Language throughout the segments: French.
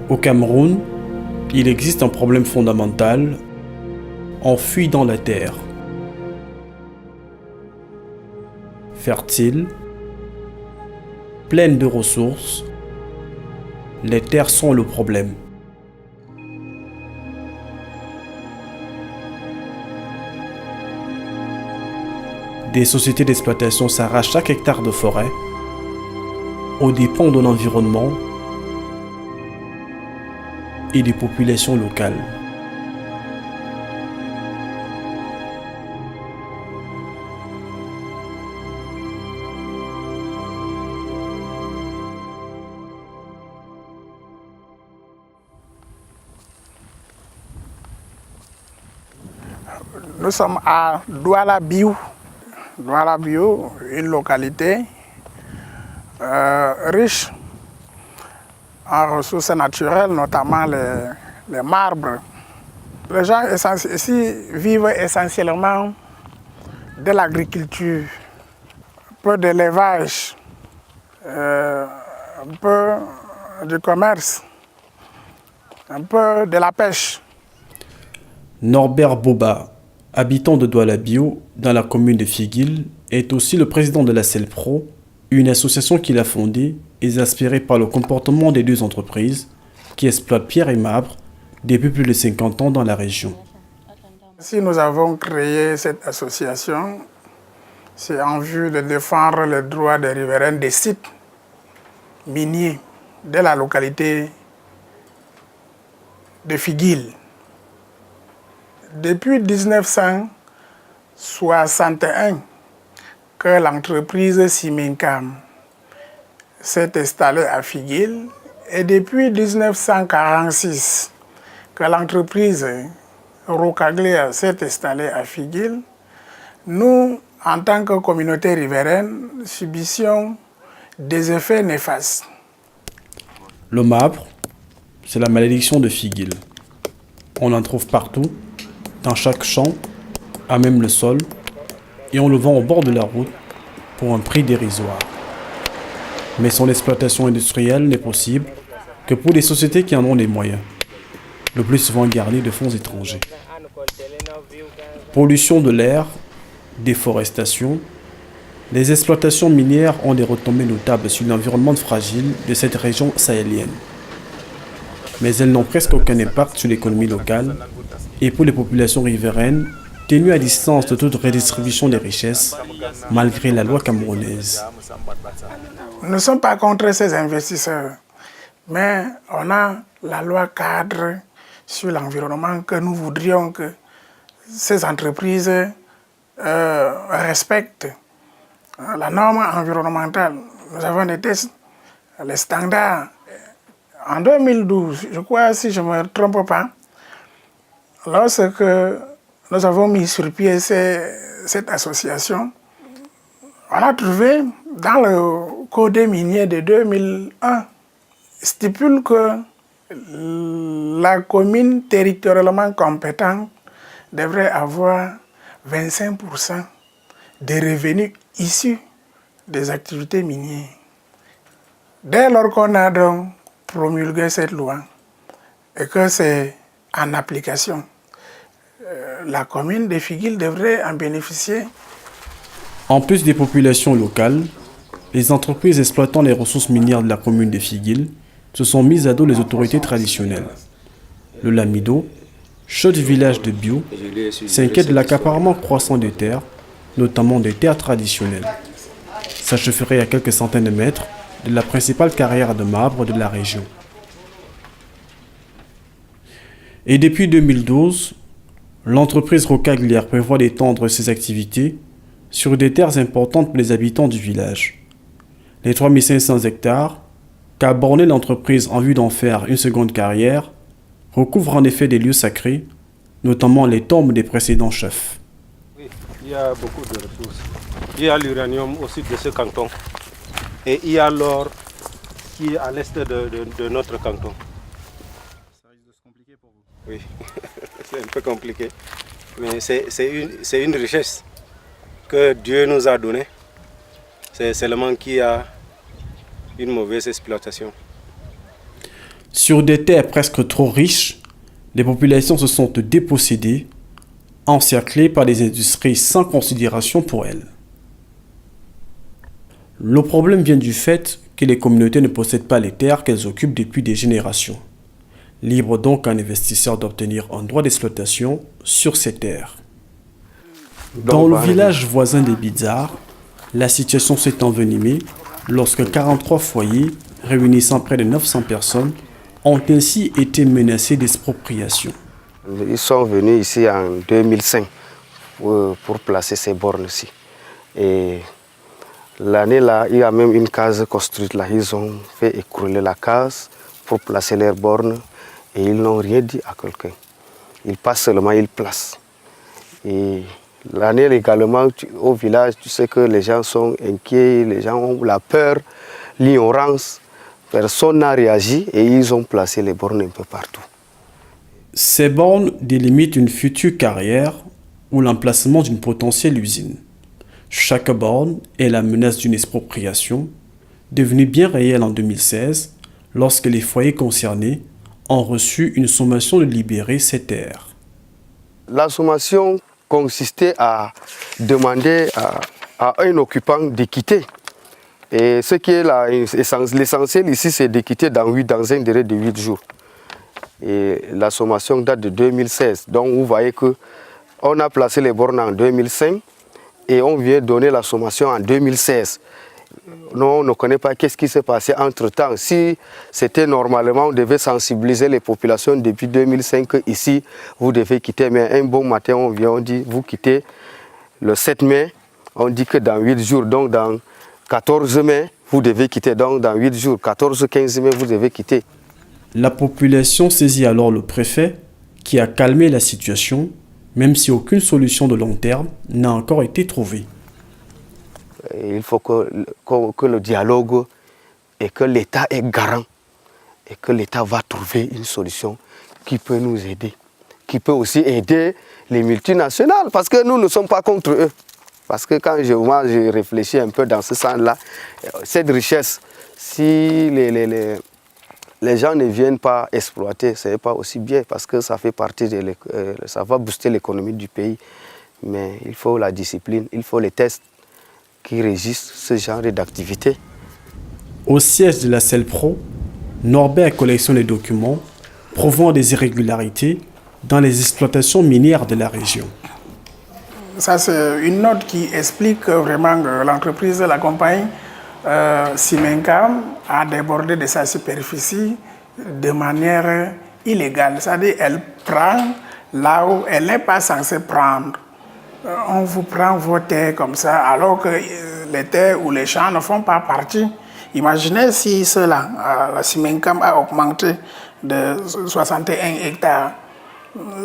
Au Cameroun, il existe un problème fondamental, enfui dans la terre. Fertile, pleine de ressources, les terres sont le problème. Des sociétés d'exploitation s'arrachent chaque hectare de forêt aux dépens de l'environnement et des populations locales. Nous sommes à Douala-Biou. Douala-Biou, une localité riche en ressources naturelles, notamment les marbres. Les gens ici vivent essentiellement de l'agriculture, un peu d'élevage, un peu du commerce, un peu de la pêche. Norbert Boba, habitant de Douala-Biou, dans la commune de Figuil, est aussi le président de la CELPRO, une association qu'il a fondée et inspirée par le comportement des deux entreprises qui exploitent pierre et marbre depuis plus de 50 ans dans la région. Si nous avons créé cette association, c'est en vue de défendre les droits des riverains des sites miniers de la localité de Figuil. Depuis 1961 que l'entreprise Simencam s'est installée à Figuil et depuis 1946 que l'entreprise Rocaglia s'est installée à Figuil, nous, en tant que communauté riveraine, subissions des effets néfastes. Le marbre, c'est la malédiction de Figuil. On en trouve partout, dans chaque champ, à même le sol, et on le vend au bord de la route pour un prix dérisoire. Mais son exploitation industrielle n'est possible que pour des sociétés qui en ont les moyens, le plus souvent garnies de fonds étrangers. Pollution de l'air, déforestation, les exploitations minières ont des retombées notables sur l'environnement fragile de cette région sahélienne. Mais elles n'ont presque aucun impact sur l'économie locale et pour les populations riveraines, tenues à distance de toute redistribution des richesses, malgré la loi camerounaise. Nous ne sommes pas contre ces investisseurs, mais on a la loi cadre sur l'environnement que nous voudrions que ces entreprises respectent. La norme environnementale, nous avons des tests, les standards. En 2012, je crois, si je ne me trompe pas, lorsque nous avons mis sur pied cette association, on a trouvé dans le code minier de 2001, stipule que la commune territorialement compétente devrait avoir 25% des revenus issus des activités minières. Dès lors qu'on a donc promulgué cette loi et que c'est en application, la commune de Figuil devrait en bénéficier. En plus des populations locales, les entreprises exploitant les ressources minières de la commune de Figuil se sont mises à dos les autorités traditionnelles. Le Lamido, chef du village de Biou, s'inquiète de l'accaparement croissant des terres, notamment des terres traditionnelles. Ça se ferait à quelques centaines de mètres de la principale carrière de marbre de la région. Et depuis 2012, l'entreprise Rocaglière prévoit d'étendre ses activités sur des terres importantes pour les habitants du village. Les 3500 hectares qu'a borné l'entreprise en vue d'en faire une seconde carrière recouvrent en effet des lieux sacrés, notamment les tombes des précédents chefs. Oui, il y a beaucoup de ressources. Il y a l'uranium au sud de ce canton et il y a l'or qui est à l'est de notre canton. Ça risque de se compliquer pour vous. Oui, c'est un peu compliqué, mais c'est une richesse que Dieu nous a donnée. C'est seulement qu'il y a une mauvaise exploitation. Sur des terres presque trop riches, les populations se sont dépossédées, encerclées par des industries sans considération pour elles. Le problème vient du fait que les communautés ne possèdent pas les terres qu'elles occupent depuis des générations. Libre donc à un investisseur d'obtenir un droit d'exploitation sur ces terres. Dans le village voisin des Bizarres, la situation s'est envenimée lorsque 43 foyers, réunissant près de 900 personnes, ont ainsi été menacés d'expropriation. Ils sont venus ici en 2005 pour placer ces bornes-ci. Et l'année là, il y a même une case construite là. Ils ont fait écrouler la case pour placer leurs bornes et ils n'ont rien dit à quelqu'un. Ils passent seulement, ils placent. Et l'année également, au village, tu sais que les gens sont inquiets, les gens ont la peur, l'ignorance. Personne n'a réagi et ils ont placé les bornes un peu partout. Ces bornes délimitent une future carrière ou l'emplacement d'une potentielle usine. Chaque borne est la menace d'une expropriation, devenue bien réelle en 2016, lorsque les foyers concernés ont reçu une sommation de libérer ces terres. La sommation consistait à demander à un occupant de quitter. Et ce qui est l'essentiel ici, c'est de quitter dans un délai de 8 jours. Et la sommation date de 2016. Donc vous voyez qu'on a placé les bornes en 2005 et on vient donner la sommation en 2016. Nous, on ne connaît pas qu'est-ce qui s'est passé entre-temps. Si c'était normalement, on devait sensibiliser les populations depuis 2005 que ici, vous devez quitter. Mais un bon matin, on vient, on dit, vous quittez le 7 mai. On dit que dans 8 jours, donc dans 14 mai, vous devez quitter. Donc dans 8 jours, 14-15 mai, vous devez quitter. La population saisit alors le préfet qui a calmé la situation, même si aucune solution de long terme n'a encore été trouvée. Il faut que le dialogue et que l'État est garant et que l'État va trouver une solution qui peut nous aider, qui peut aussi aider les multinationales, parce que nous ne sommes pas contre eux. Parce que quand je réfléchis un peu dans ce sens-là, cette richesse, si les gens ne viennent pas exploiter, ce n'est pas aussi bien, parce que ça fait partie ça va booster l'économie du pays. Mais il faut la discipline, il faut les tests qui régissent ce genre d'activité. Au siège de la CELPRO, Norbert collectionne les documents prouvant des irrégularités dans les exploitations minières de la région. Ça, c'est une note qui explique vraiment que l'entreprise, la compagnie Simencam a débordé de sa superficie de manière illégale. C'est-à-dire qu'elle prend là où elle n'est pas censée prendre. On vous prend vos terres comme ça, alors que les terres ou les champs ne font pas partie. Imaginez si cela, la Simencam a augmenté de 61 hectares.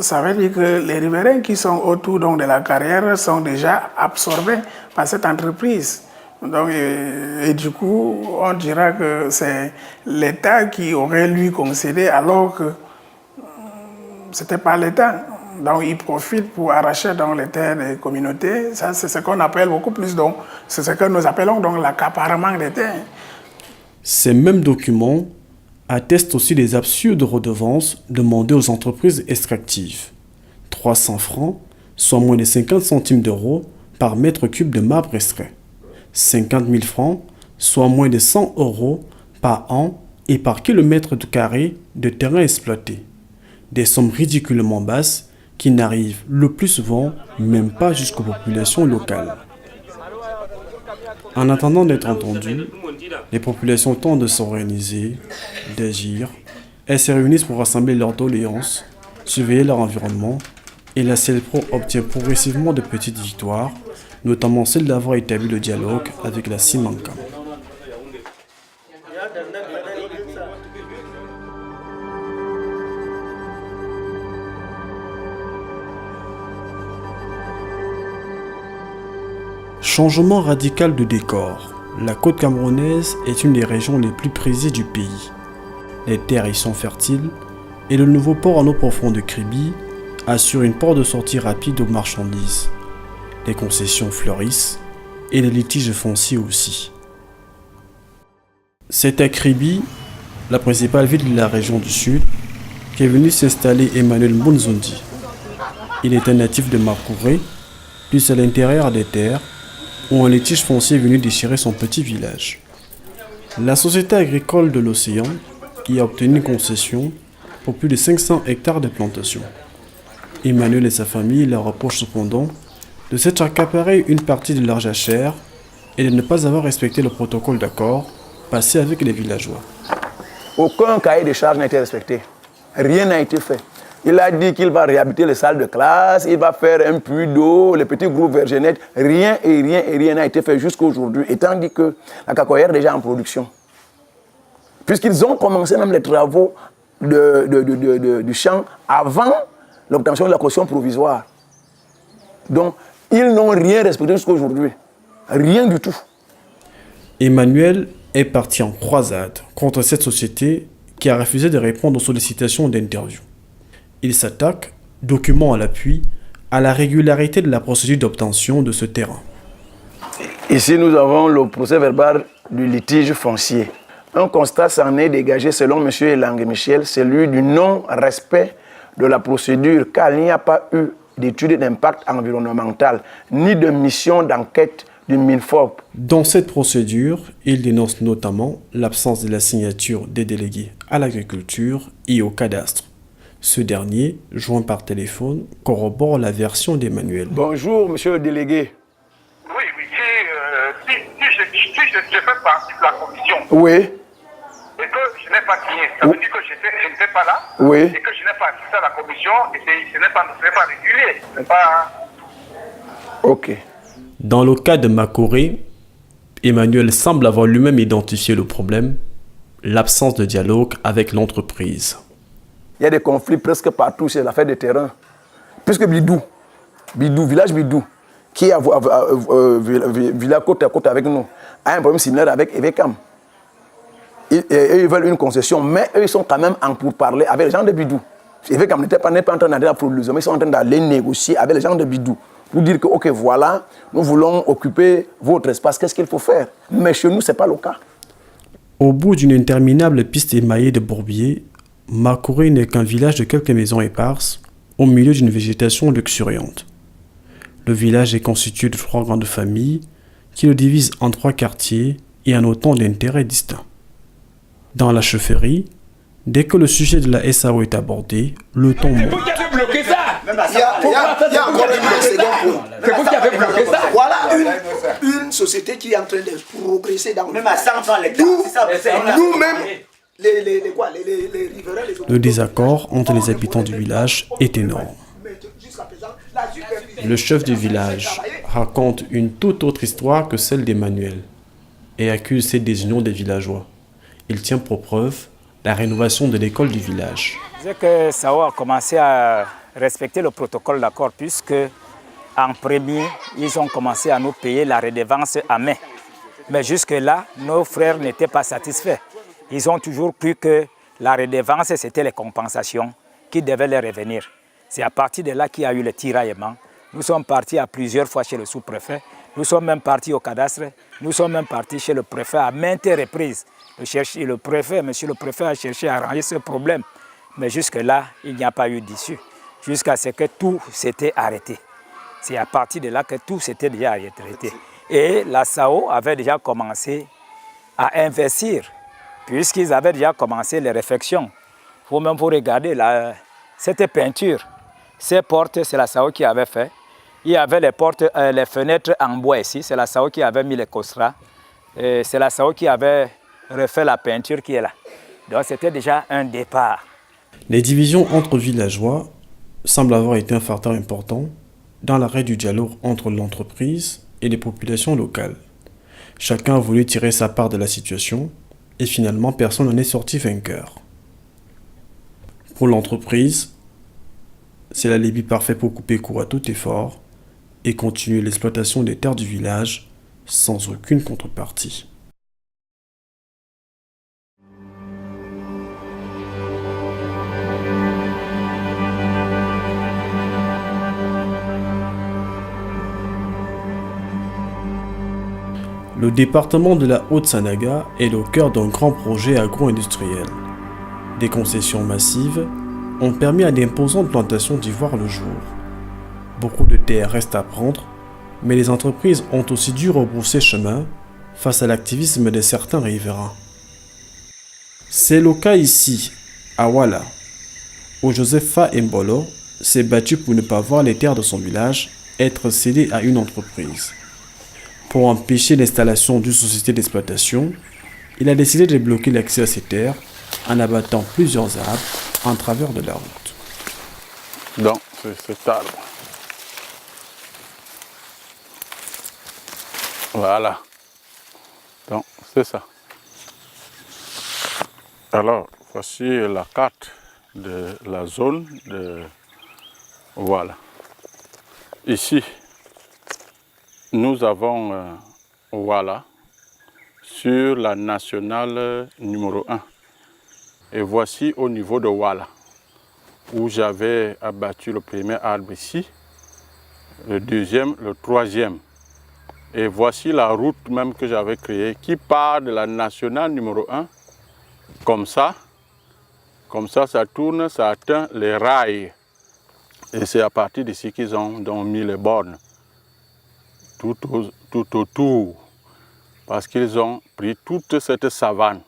Ça veut dire que les riverains qui sont autour donc, de la carrière sont déjà absorbés par cette entreprise. Donc, et du coup, on dira que c'est l'État qui aurait lui concédé alors que ce n'était pas l'État. Donc, il profite pour arracher donc, les terres des communautés. Ça, c'est ce qu'on appelle beaucoup plus, donc, c'est ce que nous appelons donc l'accaparement des terres. Ces mêmes documents attestent aussi des absurdes redevances demandées aux entreprises extractives. 300 francs, soit moins de 50 centimes d'euros par mètre cube de marbre extrait. 50 000 francs, soit moins de 100 euros par an et par kilomètre carré de terrain exploité. Des sommes ridiculement basses qui n'arrivent le plus souvent même pas jusqu'aux populations locales. En attendant d'être entendues, les populations tentent de s'organiser, d'agir. Elles se réunissent pour rassembler leurs doléances, surveiller leur environnement, et la CELPRO obtient progressivement de petites victoires, notamment celle d'avoir établi le dialogue avec la Simencam. Changement radical de décor. La côte camerounaise est une des régions les plus prisées du pays. Les terres y sont fertiles et le nouveau port en eau profonde de Kribi assure une porte de sortie rapide aux marchandises. Les concessions fleurissent et les litiges fonciers aussi. C'est à Kribi la principale ville de la région du Sud, qu'est venu s'installer Emmanuel Munzondi. Il est un natif de Makouré, plus à l'intérieur des terres, où un litige foncier est venu déchirer son petit village. La Société agricole de l'Océan y a obtenu une concession pour plus de 500 hectares de plantations. Emmanuel et sa famille leur reprochent cependant de s'être accaparé une partie de leur jachère et de ne pas avoir respecté le protocole d'accord passé avec les villageois. Aucun cahier de charges n'a été respecté. Rien n'a été fait. Il a dit qu'il va réhabiliter les salles de classe, il va faire un puits d'eau, les petits groupes vergenettes. Rien n'a été fait jusqu'à aujourd'hui, étant dit que la cacahuète est déjà en production. Puisqu'ils ont commencé même les travaux du champ avant l'obtention de la caution provisoire. Donc, ils n'ont rien respecté jusqu'à aujourd'hui. Rien du tout. Emmanuel est parti en croisade contre cette société qui a refusé de répondre aux sollicitations d'interview. Il s'attaque, documents à l'appui, à la régularité de la procédure d'obtention de ce terrain. Ici, nous avons le procès verbal du litige foncier. Un constat s'en est dégagé selon M. Elangue Michel, celui du non-respect de la procédure, car il n'y a pas eu d'étude d'impact environnemental, ni de mission d'enquête du MINFOP. Dans cette procédure, il dénonce notamment l'absence de la signature des délégués à l'agriculture et au cadastre. Ce dernier, joint par téléphone, corrobore la version d'Emmanuel. Bonjour, monsieur le délégué. Oui, si je fais partie de la commission Oui, et que je n'ai pas signé, ça veut dire que je n'étais pas là oui. et que je n'ai pas assisté à la commission et ce n'est pas régulier. Ce n'est pas... Ok. Dans le cas de Makouré, Emmanuel semble avoir lui-même identifié le problème, l'absence de dialogue avec l'entreprise. Il y a des conflits presque partout sur l'affaire des terrains. Puisque village Bidou, qui est village côte à côte avec nous, a un problème similaire avec Evekam. Ils veulent une concession, mais eux, ils sont quand même en pourparlers avec les gens de Bidou. Evekam n'est pas en train d'aller à la production, mais ils sont en train d'aller négocier avec les gens de Bidou pour dire que, ok, voilà, nous voulons occuper votre espace, qu'est-ce qu'il faut faire? Mais chez nous, ce n'est pas le cas. Au bout d'une interminable piste émaillée de bourbiers, Makouré n'est qu'un village de quelques maisons éparses, au milieu d'une végétation luxuriante. Le village est constitué de 3 grandes familles qui le divisent en 3 quartiers et en autant d'intérêts distincts. Dans la chefferie, dès que le sujet de la SAO est abordé, le ton monte. C'est vous qui avez bloqué ça. Voilà une société qui est en train de progresser dans le... Même à 100 francs l'hectare. Nous-mêmes, les riverains... Le désaccord entre les habitants du village est énorme. Le chef du village raconte une toute autre histoire que celle d'Emmanuel et accuse cette désunion des villageois. Il tient pour preuve la rénovation de l'école du village. C'est que SAO a commencé à respecter le protocole d'accord puisque en premier, ils ont commencé à nous payer la redevance à main. Mais jusque-là, nos frères n'étaient pas satisfaits. Ils ont toujours cru que la redevance, c'était les compensations qui devaient leur revenir. C'est à partir de là qu'il y a eu le tiraillement. Nous sommes partis à plusieurs fois chez le sous-préfet. Nous sommes même partis au cadastre. Nous sommes même partis chez le préfet à maintes reprises. Monsieur le préfet a cherché à arranger ce problème. Mais jusque-là, il n'y a pas eu d'issue. Jusqu'à ce que tout s'était arrêté. C'est à partir de là que tout s'était déjà arrêté. Et la SAO avait déjà commencé à investir, puisqu'ils avaient déjà commencé les réfections. Il faut même regarder cette peinture. Ces portes, c'est la SAO qui avait fait. Il y avait les portes, les fenêtres en bois ici. C'est la SAO qui avait mis les costras. C'est la SAO qui avait refait la peinture qui est là. Donc c'était déjà un départ. Les divisions entre villageois semblent avoir été un facteur important dans l'arrêt du dialogue entre l'entreprise et les populations locales. Chacun a voulu tirer sa part de la situation et finalement personne n'en est sorti vainqueur. Pour l'entreprise, c'est l'alibi parfait pour couper court à tout effort et continuer l'exploitation des terres du village sans aucune contrepartie. Le département de la Haute-Sanaga est au cœur d'un grand projet agro-industriel. Des concessions massives ont permis à d'imposantes plantations d'y voir le jour. Beaucoup de terres restent à prendre, mais les entreprises ont aussi dû rebrousser chemin face à l'activisme de certains riverains. C'est le cas ici, à Wala, où Josepha Mbolo s'est battu pour ne pas voir les terres de son village être cédées à une entreprise. Pour empêcher l'installation d'une société d'exploitation, il a décidé de bloquer l'accès à ces terres en abattant plusieurs arbres en travers de la route. Donc, c'est cet arbre. Voilà. Donc, c'est ça. Alors, voici la carte de la zone de... Voilà. Ici, nous avons voilà, sur la nationale numéro 1. Et voici au niveau de Wala, où j'avais abattu le premier arbre ici, le deuxième, le troisième. Et voici la route même que j'avais créée qui part de la nationale numéro 1, comme ça, ça tourne, ça atteint les rails. Et c'est à partir d'ici qu'ils ont donc mis les bornes, tout autour, parce qu'ils ont pris toute cette savane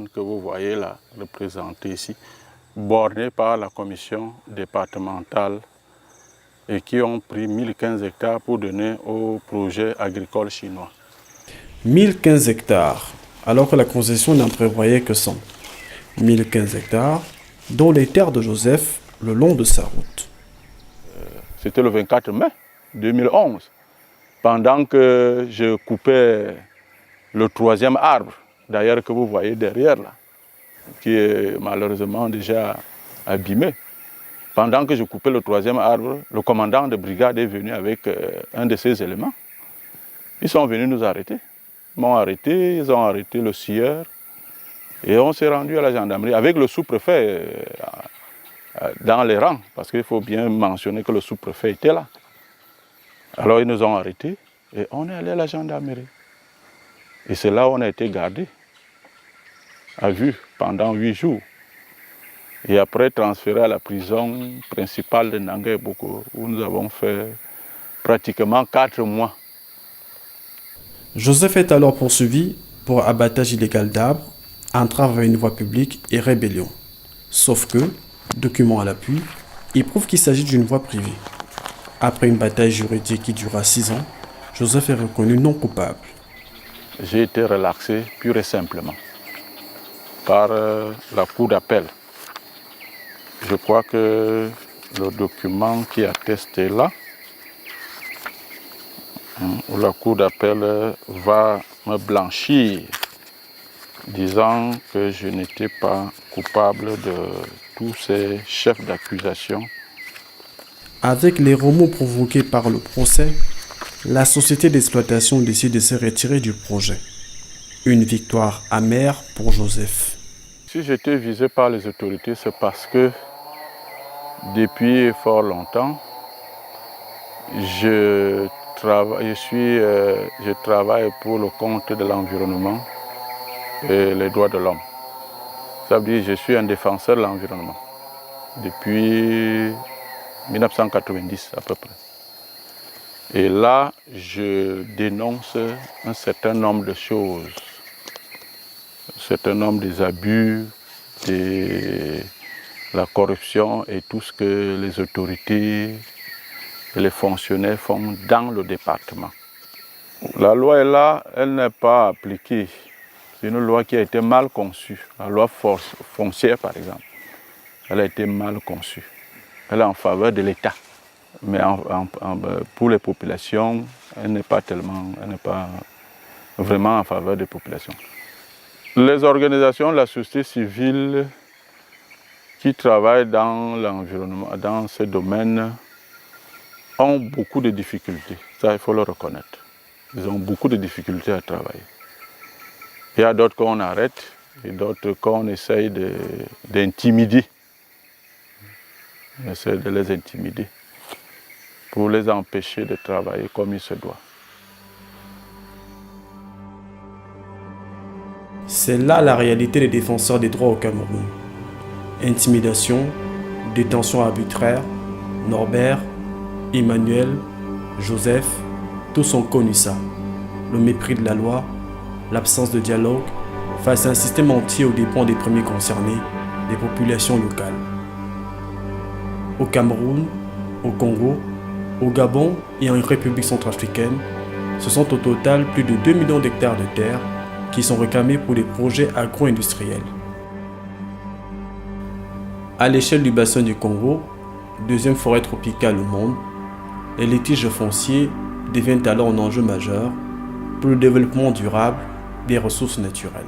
que vous voyez là, représentée ici, bornée par la commission départementale et qui ont pris 1015 hectares pour donner au projet agricole chinois. 1015 hectares, alors que la concession n'en prévoyait que 100. 1015 hectares, dont les terres de Joseph le long de sa route. C'était le 24 mai 2011, pendant que je coupais le troisième arbre, d'ailleurs que vous voyez derrière là, qui est malheureusement déjà abîmé. Pendant que je coupais le troisième arbre, le commandant de brigade est venu avec un de ses éléments. Ils sont venus nous arrêter. Ils m'ont arrêté, ils ont arrêté le scieur et on s'est rendu à la gendarmerie avec le sous-préfet dans les rangs, parce qu'il faut bien mentionner que le sous-préfet était là. Alors ils nous ont arrêtés et on est allé à la gendarmerie. Et c'est là où on a été gardé, à vue, pendant 8 jours. Et après transféré à la prison principale de Nangaïboko, où nous avons fait pratiquement 4 mois. Joseph est alors poursuivi pour abattage illégal d'arbres, entrave à une voie publique et rébellion. Sauf que, document à l'appui, il prouve qu'il s'agit d'une voie privée. Après une bataille juridique qui dura 6 ans, Joseph est reconnu non coupable. J'ai été relaxé pur et simplement par la cour d'appel. Je crois que le document qui atteste là, où la cour d'appel va me blanchir, disant que je n'étais pas coupable de tous ces chefs d'accusation. Avec les remous provoqués par le procès, la société d'exploitation décide de se retirer du projet. Une victoire amère pour Joseph. Si j'étais visé par les autorités, c'est parce que depuis fort longtemps, je travaille pour le compte de l'environnement et les droits de l'homme. Ça veut dire que je suis un défenseur de l'environnement depuis 1990 à peu près. Et là, je dénonce un certain nombre de choses, un certain nombre des abus, de la corruption et tout ce que les autorités et les fonctionnaires font dans le département. La loi est là, elle n'est pas appliquée. C'est une loi qui a été mal conçue. La loi foncière, par exemple, elle a été mal conçue. Elle est en faveur de l'État. Mais pour les populations, elle n'est pas vraiment en faveur des populations. Les organisations de la société civile qui travaillent dans l'environnement, dans ce domaine, ont beaucoup de difficultés. Ça, il faut le reconnaître. Ils ont beaucoup de difficultés à travailler. Il y a d'autres qu'on arrête et d'autres qu'on essaye d'intimider. On essaie de les intimider pour les empêcher de travailler comme il se doit. C'est là la réalité des défenseurs des droits au Cameroun. Intimidation, détention arbitraire, Norbert, Emmanuel, Joseph, tous ont connu ça. Le mépris de la loi, l'absence de dialogue, face à un système entier aux dépens des premiers concernés, des populations locales. Au Cameroun, au Congo, au Gabon et en République centrafricaine, ce sont au total plus de 2 millions d'hectares de terre qui sont réclamés pour des projets agro-industriels. À l'échelle du bassin du Congo, deuxième forêt tropicale au monde, les litiges fonciers deviennent alors un enjeu majeur pour le développement durable des ressources naturelles.